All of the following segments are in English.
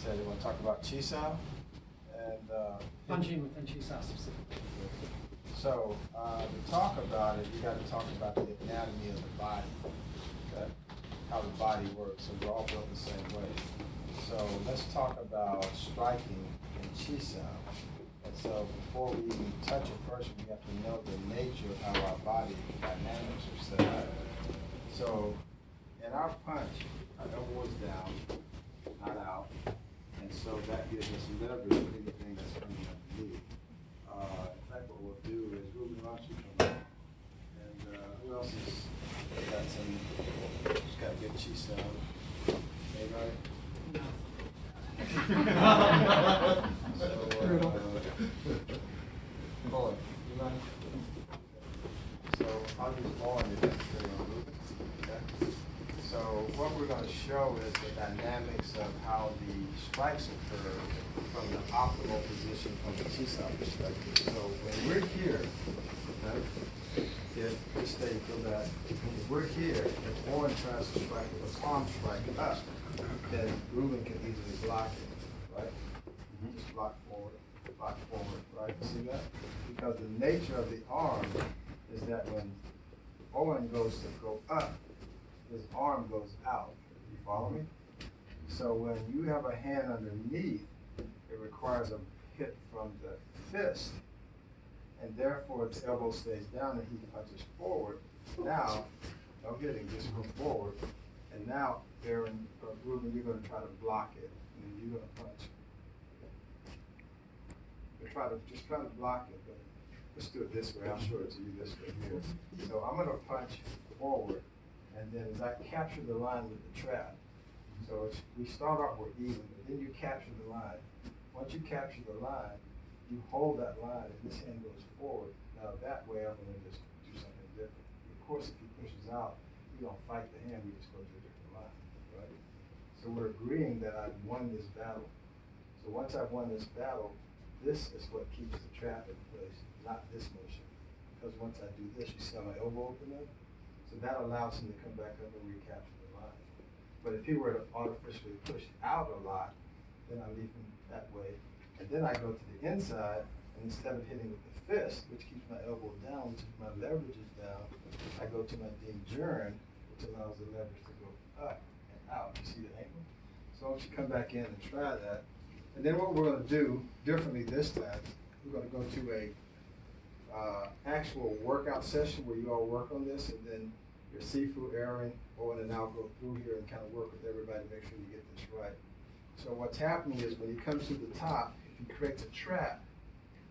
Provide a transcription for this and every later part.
said, they want to talk about Chi Sao. And Punching within Chi Sao specifically. so to talk about it, you got to talk about the anatomy of the body, okay? How the body works. So we're all built the same way. So let's talk about striking in Chi Sao. And so before we even touch a person, we have to know the nature of how our body dynamics are set up. So in our punch, our elbow is down, not out. And so that gives us leverage with anything that's coming underneath. In fact, what we'll do is Ruben, why don't you come up? And who else has got some, just got to get Chi Sao. Anybody? No. Boy, you mind? So I'll use all of it. Okay. So what we're going to show is the dynamics of how the strikes occur from the optimal position from the Chi Sao perspective. So when we're here, okay, if this day go back, if we're here, if Owen tries to strike with a palm strike up, then Ruben can easily block it, right? Just block forward, right? See that? Because the nature of the arm is that when Owen goes to go up, his arm goes out. You follow me? So when you have a hand underneath, it requires a hit from the fist, and therefore its elbow stays down and he punches forward. Now, no hitting, just go forward. And now, Aaron, or Ruben, you're going to try to block it, and then you're going to punch. Just try to block it, but let's do it this way. I'll show it to you this way here. So I'm going to punch forward. And then as I capture the line with the trap, so we start off with even, but then you capture the line. Once you capture the line, you hold that line and this hand goes forward. Now that way I'm going to just do something different. Of course, if he pushes out, you don't fight the hand, we just go to a different line, right? So we're agreeing that I've won this battle. So once I've won this battle, this is what keeps the trap in place, not this motion. Because once I do this, you see how my elbow open up? So that allows him to come back up and recapture the line. But if he were to artificially push out a lot, then I leave him that way. And then I go to the inside, and instead of hitting with the fist, which keeps my elbow down, which my leverage is down, I go to my Ding-Jern, which allows the leverage to go up and out. You see the angle? So once you come back in and try that, and then what we're going to do differently this time, we're going to go to a actual workout session where you all work on this, and then your Sifu, Aaron, Owen, and I'll go through here and kind of work with everybody to make sure you get this right. So what's happening is when he comes to the top, if he creates a trap,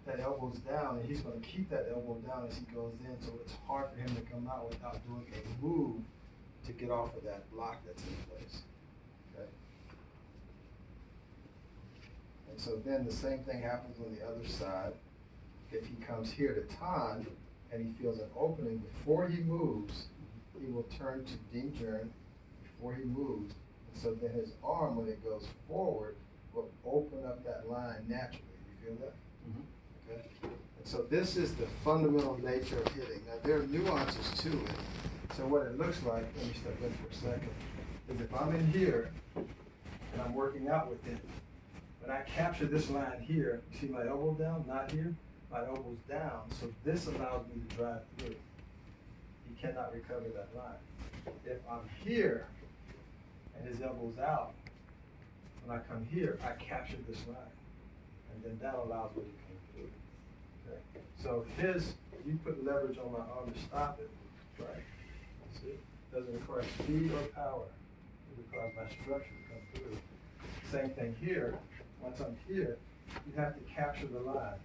that elbow's down, and he's going to keep that elbow down as he goes in, so it's hard for him to come out without doing a move to get off of that block that's in place. Okay. And so then the same thing happens on the other side. If he comes here to Tan and he feels an opening, before he moves, he will turn to Ding-Jern before he moves. And so then his arm, when it goes forward, will open up that line naturally. You feel that? Mm-hmm. Okay. And so this is the fundamental nature of hitting. Now there are nuances to it. So what it looks like, let me step in for a second, is if I'm in here and I'm working out with it, when I capture this line here, you see my elbow down, not here? My elbow's down, so this allows me to drive through. He cannot recover that line. If I'm here and his elbow's out, when I come here, I capture this line. And then that allows me to come through. Okay? So you put leverage on my arm to stop it, right? See? It doesn't require speed or power. It requires my structure to come through. Same thing here. Once I'm here, you have to capture the line.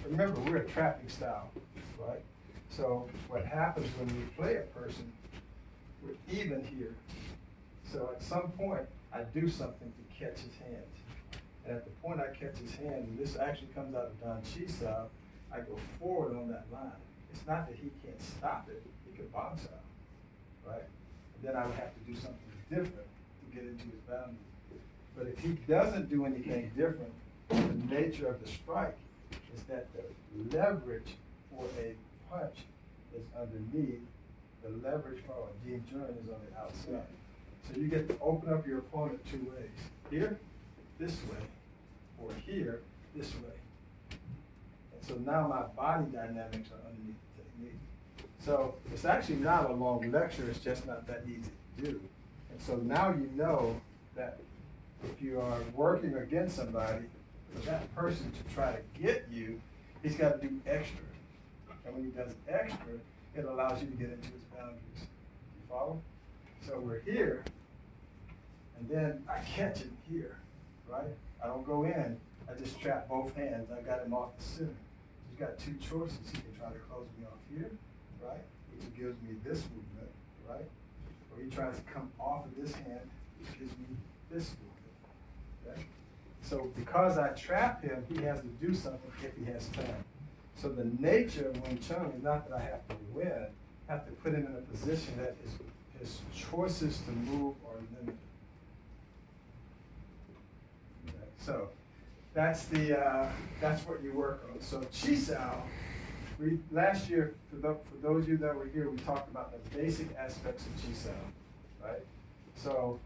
Remember, we're a trapping style, right? So what happens when we play a person, we're even here. So at some point, I do something to catch his hands. And at the point I catch his hand, and this actually comes out of Don Chi Sao, I go forward on that line. It's not that he can't stop it, he can bounce out, right? And then I would have to do something different to get into his boundary. But if he doesn't do anything different, the nature of the strike is that the leverage for a punch is underneath, the leverage for a Ding-Jern is on the outside. So you get to open up your opponent two ways. Here, this way, or here, this way. And so now my body dynamics are underneath the technique. So it's actually not a long lecture, it's just not that easy to do. And so now you know that if you are working against somebody, for that person to try to get you, he's got to do extra. And when he does extra, it allows you to get into his boundaries. You follow? So we're here, and then I catch him here, right? I don't go in, I just trap both hands. I got him off the center. He's got two choices. He can try to close me off here, right? Which gives me this movement, right? Or he tries to come off of this hand, which gives me this movement, okay? So because I trap him, he has to do something if he has time. So the nature of Wing Chun is not that I have to win, I have to put him in a position that his choices to move are limited. Okay, so that's what you work on. So Chi Sao, last year, for those of you that were here, we talked about the basic aspects of Chi Sao, right? So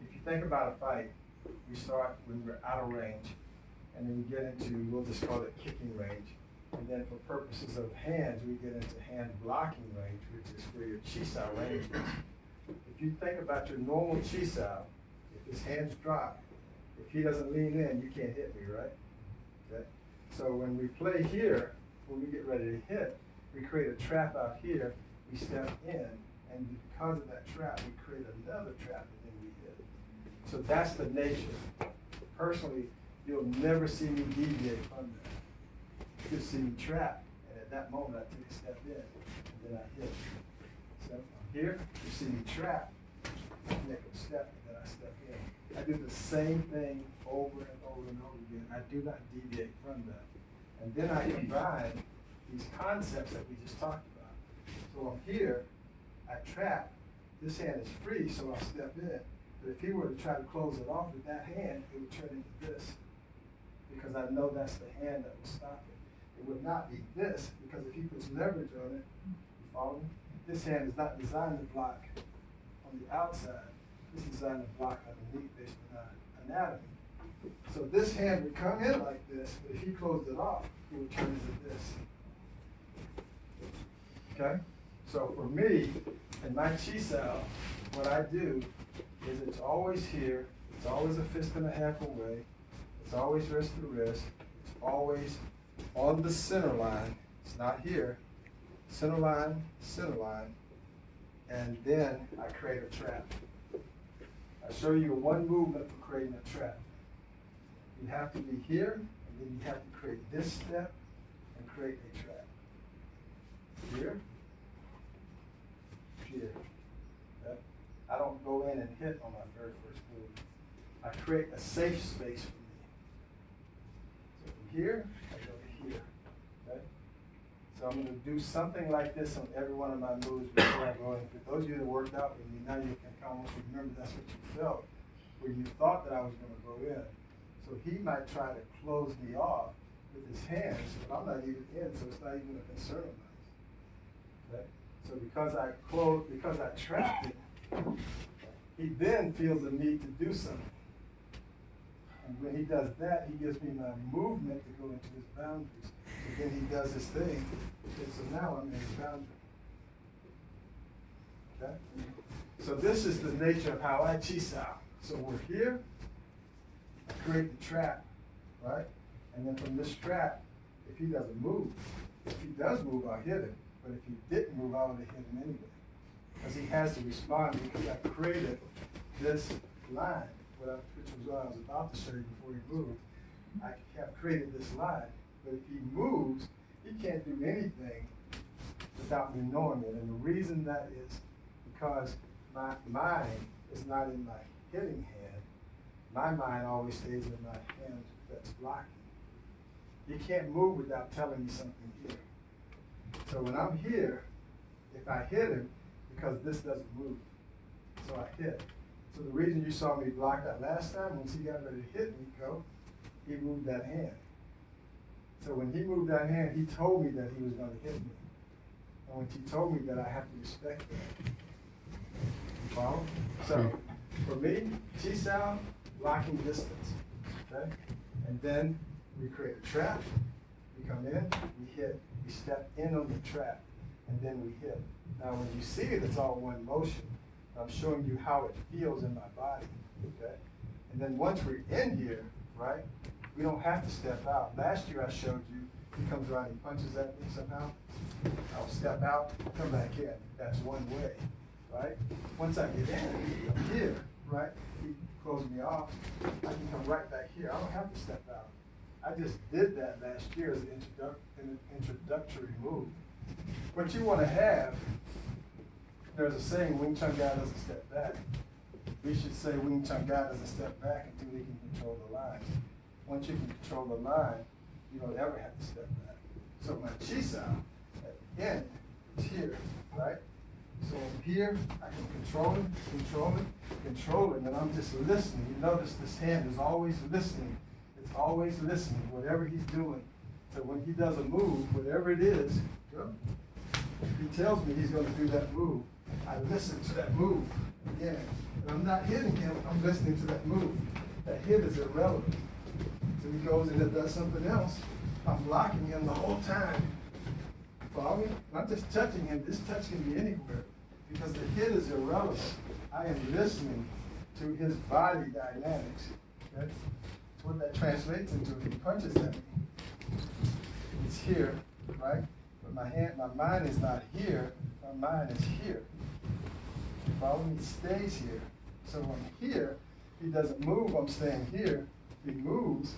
if you think about a fight, we start when we're out of range, and then we get into, we'll just call it kicking range. And then for purposes of hands, we get into hand blocking range, which is where your Chi Sao range is. If you think about your normal Chi Sao, if his hands drop, if he doesn't lean in, you can't hit me, right? Okay? So when we play here, when we get ready to hit, we create a trap out here, we step in, and because of that trap, we create another trap, and then we hit. So that's the nature. Personally, you'll never see me deviate from that. You see me trap, and at that moment I take a step in, and then I hit. So here, you see me trap, make a step, and then I step in. I do the same thing over and over and over again. I do not deviate from that. And then I combine these concepts that we just talked about. So I'm here, I trap, this hand is free, so I'll step in. But if he were to try to close it off with that hand, it would turn into this. Because I know that's the hand that will stop it. It would not be this, because if he puts leverage on it, you follow me? This hand is not designed to block on the outside. This is designed to block underneath based on anatomy. So this hand would come in like this, but if he closed it off, it would turn into this. Okay? So for me, in my Chi Sao, what I do is it's always here, it's always a fist and a half away, it's always wrist to wrist, it's always on the center line, it's not here, center line, and then I create a trap. I show you one movement for creating a trap. You have to be here, and then you have to create this step and create a trap. Here, here. Okay? I don't go in and hit on my very first move. I create a safe space for me. So from here, I go to here. Okay? So I'm going to do something like this on every one of my moves before I go in. For those of you that worked out with me, now you can almost remember that's what you felt when you thought that I was going to go in. So he might try to close me off with his hands, but I'm not even in, so it's not even a concern of mine. Okay? So because I trapped him, he then feels the need to do something. And when he does that, he gives me my movement to go into his boundaries. And then he does his thing, and so now I'm in his boundary. Okay? So this is the nature of how I Chi Sao. So we're here, I create the trap, right? And then from this trap, if he doesn't move, if he does move, I'll hit him. But if he didn't move, I would have hit him anyway. Because he has to respond because I created this line, which was what I was about to show you before he moved. I have created this line, but if he moves, he can't do anything without me knowing it. And the reason that is because my mind is not in my hitting hand. My mind always stays in my hand that's blocking. You can't move without telling me something here. So when I'm here, if I hit him, because this doesn't move, so I hit. So the reason you saw me block that last time, once he got ready to hit me, he moved that hand. So when he moved that hand, he told me that he was going to hit me. And when he told me that, I have to respect that. You follow? So for me, Chi Sao, blocking distance. okay? And then we create a trap, we come in, we hit, we step in on the trap, and then we hit. Now when you see it, it's all one motion. I'm showing you how it feels in my body, okay? And then once we're in here, right, we don't have to step out. Last year I showed you, he comes around, he punches at me somehow. I'll step out, come back in. That's one way, right? Once I get in, I'm here, right? He closes me off, I can come right back here. I don't have to step out. I just did that last year as an introductory move. What you want to have, there's a saying, Wing Chun guy doesn't step back. We should say Wing Chun guy doesn't step back until he can control the line. Once you can control the line, you don't ever have to step back. So my Chi Sao at the end is here, right? So I'm here, I can control it, and I'm just listening. You notice this hand is always listening. It's always listening, whatever he's doing. So when he does a move, whatever it is, he tells me he's going to do that move. I listen to that move again. And I'm not hitting him, I'm listening to that move. That hit is irrelevant. So he goes and does something else. I'm blocking him the whole time. Follow me? I'm just touching him. This touch can be anywhere because the hit is irrelevant. I am listening to his body dynamics. Okay? That's what that translates into. If he punches at me, it's here, right? But my mind is not here. My mind is here. Follow me? It stays here. So when I'm here, he doesn't move. I'm staying here. He moves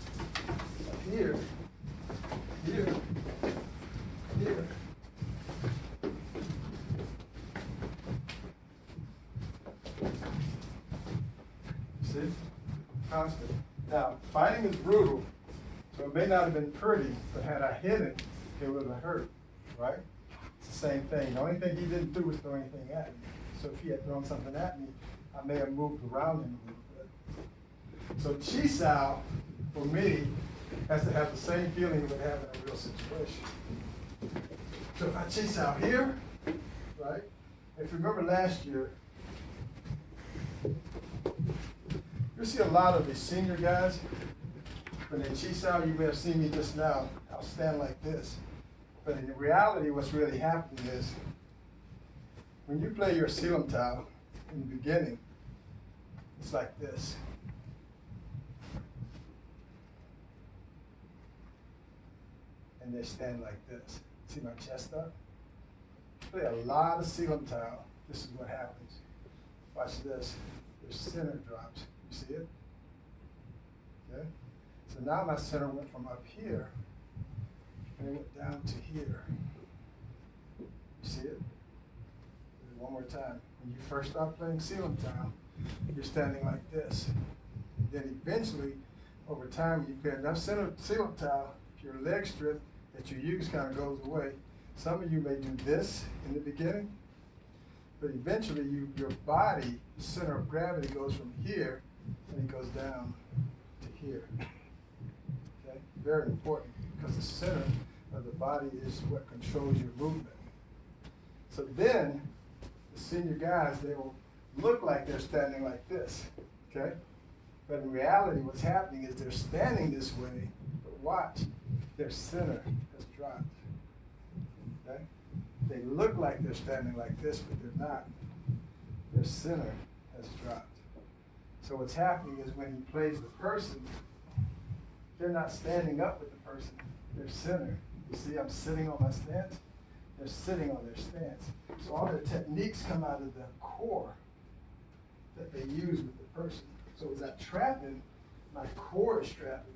here, here, here. See? Constant. Now, fighting is brutal, so it may not have been pretty, but had I hit it, it would have hurt, right? It's the same thing. The only thing he didn't do was throw anything at me. So if he had thrown something at me, I may have moved around him a little bit. So Chi Sao, for me, has to have the same feeling it would have in a real situation. So if I Chi Sao here, right? If you remember last year, you see a lot of the senior guys, when they Chi Sao, you may have seen me just now, I'll stand like this. But in reality, what's really happening is, when you play your Silam Tao in the beginning, it's like this. And they stand like this. See my chest up? Play a lot of Silam Tao. This is what happens. Watch this. Your center drops. You see it? Okay? So now my center went from up here, and it went down to here. You see it? One more time. When you first start playing Silam Tao, you're standing like this. Then eventually, over time, when you play enough Silam Tao, your leg strength that you use kind of goes away. Some of you may do this in the beginning, but eventually your body, center of gravity goes from here and it goes down to here. Okay? Very important because the center of the body is what controls your movement. So then, the senior guys, they will look like they're standing like this, okay? But in reality, what's happening is they're standing this way, but watch, their center has dropped, okay? They look like they're standing like this, but they're not. Their center has dropped. So what's happening is when he plays the person, they're not standing up with the person, they're center. You see, I'm sitting on my stance, they're sitting on their stance. So all their techniques come out of the core that they use with the person. So as I trapping, my core is trapping.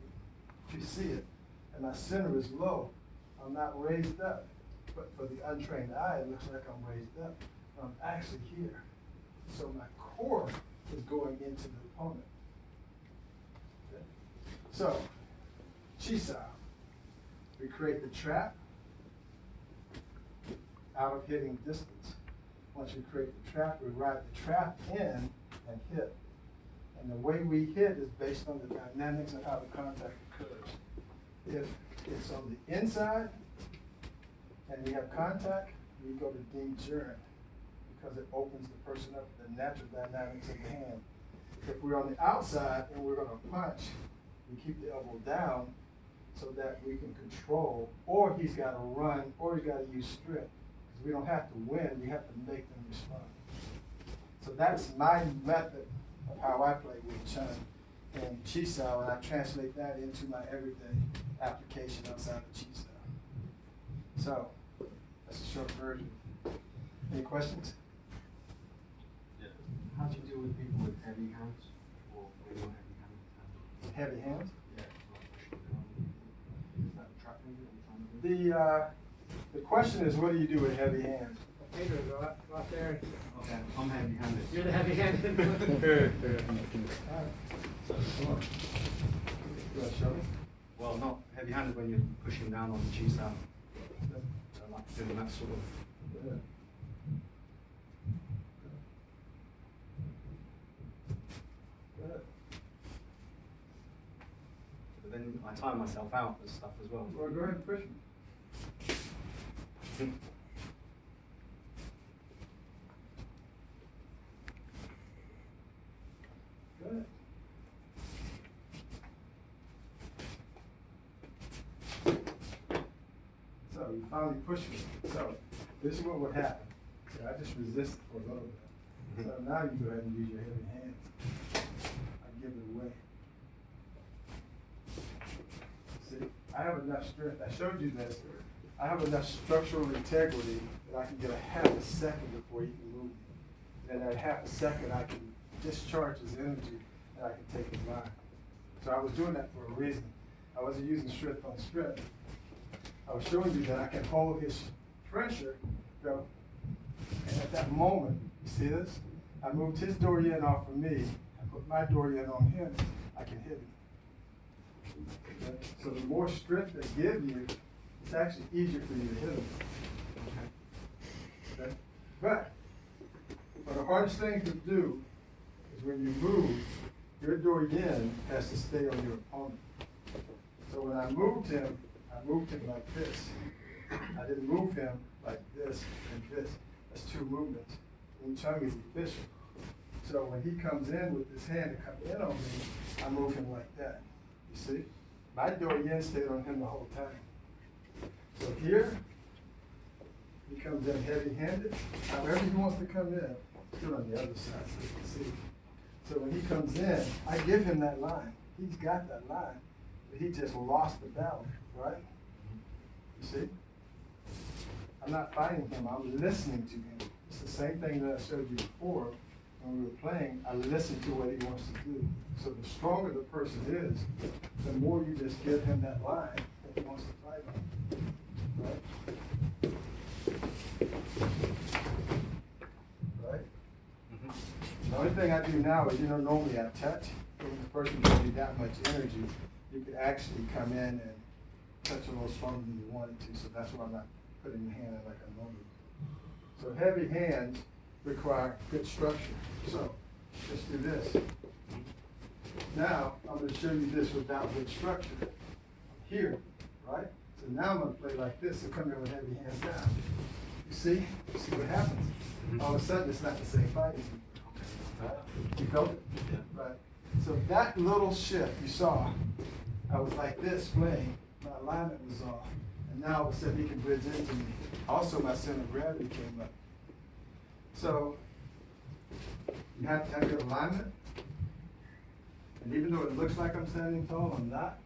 You see it. And my center is low. I'm not raised up. But for the untrained eye, it looks like I'm raised up. But I'm actually here. So my core is going into the opponent. Okay? So, Chi Sao. We create the trap out of hitting distance. Once we create the trap, we ride the trap in and hit. And the way we hit is based on the dynamics of how the contact occurs. If it's on the inside and we have contact, we go to Ding Jern because it opens the person up to the natural dynamics of the hand. If we're on the outside and we're going to punch, We keep the elbow down so that we can control, or he's got to run, or he's got to use strip. Because we don't have to win, we have to make them respond. So that's my method of how I play Wing Chun and Chi Sao, and I translate that into my everyday application outside of Chi Sao. So, that's a short version. Any questions? Yeah. How do you deal with people with heavy hands or when you're heavy handed? Heavy hands? Yeah. Is that trapping I'm trying to do? The question is, what do you do with heavy hands? Pedro, go out there. Okay, I'm heavy handed. You're the heavy-handed. So, come on. You want to show me? Well, not heavy handed when you're pushing down on the Chi Sao. So like doing that sort of. Yeah. Good. But then I tire myself out with stuff as well. Well, go ahead and push me. Good. So you finally push me. So this is what would happen. See, I just resist for a little bit. So now you go ahead and use your heavy hands. I give it away. See, I have enough strength. I showed you this. I have enough structural integrity that I can get a half a second before he can move me. And at half a second, I can discharge his energy and I can take his line. So I was doing that for a reason. I wasn't using strength on strength. I was showing you that I can hold his pressure, go, and at that moment, you see this? I moved his Dorien off of me, I put my Dorien on him, I can hit him. Okay? So the more strength they give you, it's actually easier for you to hit him. Okay? But the hardest thing to do is when you move, your Dorien has to stay on your opponent. So when I moved him like this. I didn't move him like this and this. That's two movements. Wing Chun is efficient. So when he comes in with his hand to come in on me, I move him like that. You see? My Dorien stayed on him the whole time. So here, he comes in heavy-handed. However he wants to come in, still on the other side, so you can see. So when he comes in, I give him that line. He's got that line, but he just lost the battle, right? You see? I'm not fighting him, I'm listening to him. It's the same thing that I showed you before when we were playing. I listen to what he wants to do. So the stronger the person is, the more you just give him that line that he wants to fight on. Right? Right? The only thing I do now is, normally I touch. When the person gives you that much energy, you could actually come in and touch a little stronger than you wanted to, so that's why I'm not putting your hand in like I normally do. So heavy hands require good structure. So let's do this. Now I'm going to show you this without good structure. Here, right? So now I'm going to play like this, so come in with heavy hands down. You see? You see what happens? All of a sudden it's not the same fight anymore. Right? You felt it? Yeah. Right. So that little shift you saw, I was like this playing. My alignment was off, and now all of a sudden he can bridge into me. Also, my center of gravity came up. So, you have to have good alignment, and even though it looks like I'm standing tall, I'm not.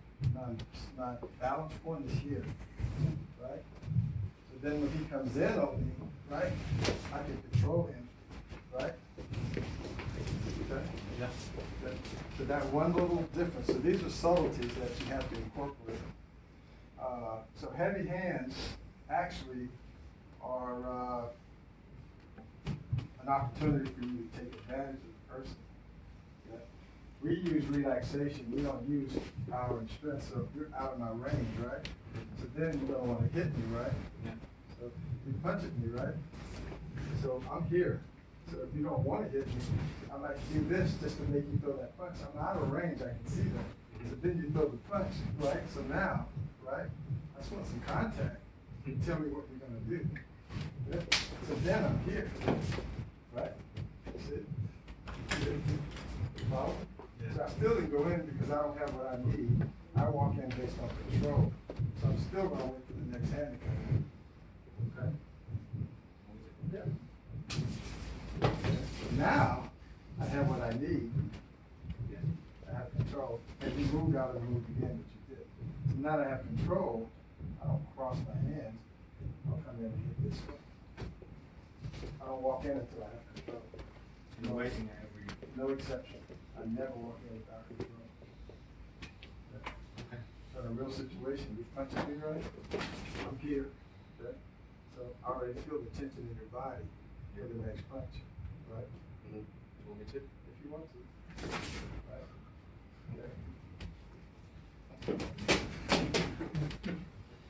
My balance point is here, right? So then when he comes in on me, right, I can control him, right? Okay? Yeah. Okay. So that one little difference. So these are subtleties that you have to incorporate. So heavy hands actually are an opportunity for you to take advantage of the person. Okay? We use relaxation. We don't use power and strength. So if you're out of my range, right? So then you don't want to hit me, right? Yeah. So you punch at me, right? So I'm here. So if you don't want to hit me, I might do this just to make you throw that punch. I'm out of range, I can see that. So then you throw the punch, right? So now, right? I just want some contact. Tell me what you're gonna do. Yeah? So then I'm here, right? See? You follow? Yeah. So still didn't go in because I don't have what I need. I walk in based on control. So I'm still gonna wait for the next hand to come in. Okay? Yeah. Now, I have what I need. I have control. And you moved out of the move again, but you did. So now that I have control, I don't cross my hands. I'll come in and hit this one. I don't walk in until I have control. You're waiting at every. No exception. I never walk in without control. Okay. So in a real situation, you punch me right, I'm here. Okay? So I already feel the tension in your body for the next punch. Right? Do you want me to? If you want to. Right? Okay.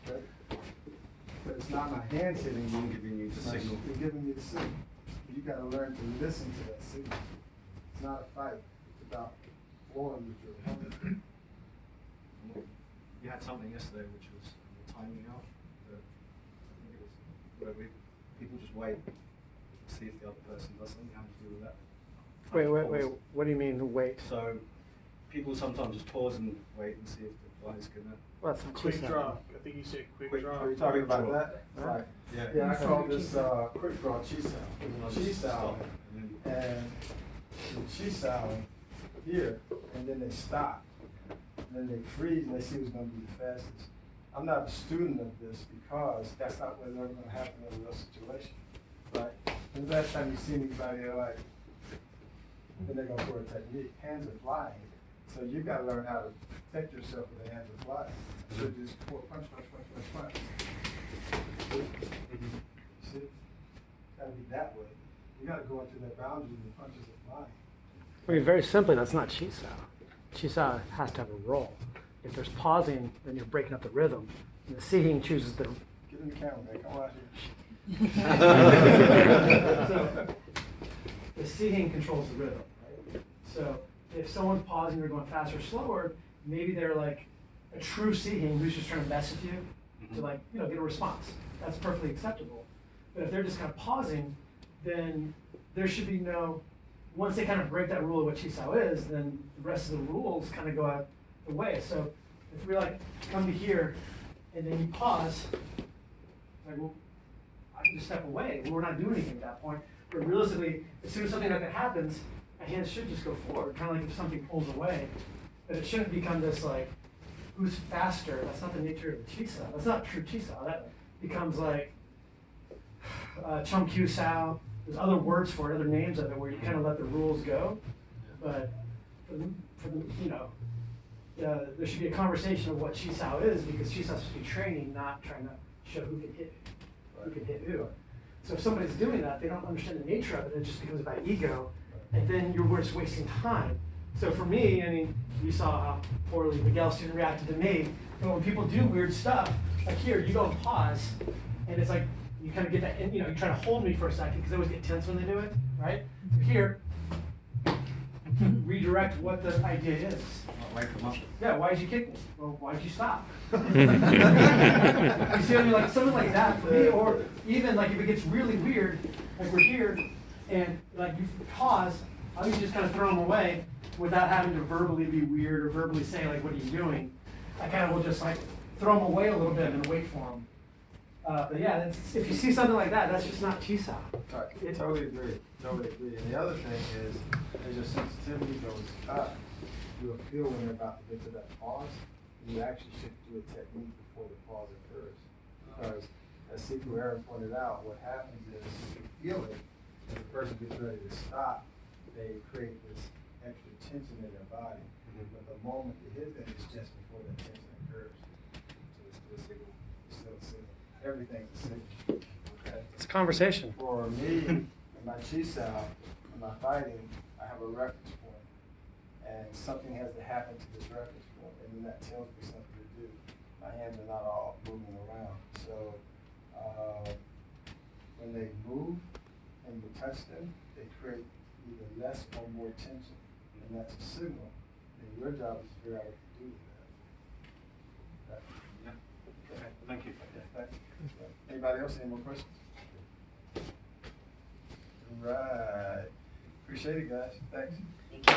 Okay. But it's not my hands hitting you. I'm giving you the signal. You're giving me the signal. You gotta learn to listen to that signal. It's not a fight. It's about flowing with your opponent. You had something yesterday which was the timing out. I think it was where people just wait to see if the other person does something. How do you deal with that? Wait, what do you mean, wait? So people sometimes just pause and wait and see if the guy's gonna. Well, that's not Quick Chi Sao. draw. I think you said quick draw. Are you talking about that? Huh? Right. Yeah. Yeah, I call this quick draw Chi Sao. Chi Sao, Stop, and then- and Chi Sao here, and then they stop. And then they freeze and they see who's gonna be the fastest. I'm not a student of this because that's not what's ever gonna happen in a real situation. Right? And the last time you see anybody like, then they're gonna throw a technique. Hands are flying. So you gotta learn how to protect yourself when the hands are flying. So just punch, punch, punch, punch, punch. See? Gotta be that way. You gotta go into that boundary when the punches are flying. I mean, very simply, that's not Chi Sao. Chi Sao has to have a roll. If there's pausing, then you're breaking up the rhythm. And the seeing chooses the. Get in the camera, man. Come out here. So, the seeing controls the rhythm, right? So if someone's pausing or going faster or slower, maybe they're like a true seeing who's just trying to mess with you to like, get a response. That's perfectly acceptable. But if they're just kind of pausing, then there should be no, once they kind of break that rule of what Chi Sao is, then the rest of the rules kind of go out the way. So if we like come to here and then you pause, like, well, I can just step away. Well, we're not doing anything at that point. But realistically, as soon as something like that happens, my hands should just go forward, kind of like if something pulls away. But it shouldn't become this like, who's faster? That's not the nature of Chi Sao. That's not true Chi Sao. That becomes like Chi Sao. There's other words for it, other names of it, where you kind of let the rules go. But there should be a conversation of what Chi Sao is, because Chi Sao is supposed to be training, not trying to show who can hit who. So if somebody's doing that, they don't understand the nature of it. It just becomes about ego, and then you're just wasting time. So for me, I mean, you saw how poorly Miguel student reacted to me. But when people do weird stuff, like here, you go and pause, and it's like you kind of get that, and you try to hold me for a second because they always get tense when they do it, right? So here, redirect what the idea is. Wake them up. Yeah, why did you kick me? Well, why did you stop? You see what I mean? Like something like that for me, or even like if it gets really weird, like we're here, and like you pause, I usually just kind of throw them away without having to verbally be weird or verbally say like, what are you doing? I kind of will just like throw them away a little bit and wait for them. But yeah, if you see something like that, that's just not Chi Sao. Right. Totally agree. Totally agree. And the other thing is, as your sensitivity goes up, you'll feel when you're about to get to that pause. You actually should do a technique before the pause occurs. Because, as Sifu Aaron pointed out, what happens is you feel it, and the person gets ready to stop, they create this extra tension in their body. But the moment they hit them, it's just before that tension occurs. So it's still a signal. It's still a signal. Everything's a signal. Okay? It's a conversation. For me, in my Chi Sao, in my fighting, I have a reference point. And something has to happen to this reference point, and then that tells me something to do. My hands are not all moving around. So when they move and you touch them, they create either less or more tension. And that's a signal. And your job is to figure out what to do with that. Yeah. Okay. Thank you. Thank you. Anybody else, any more questions? Right. Appreciate it, guys. Thanks. Thank you.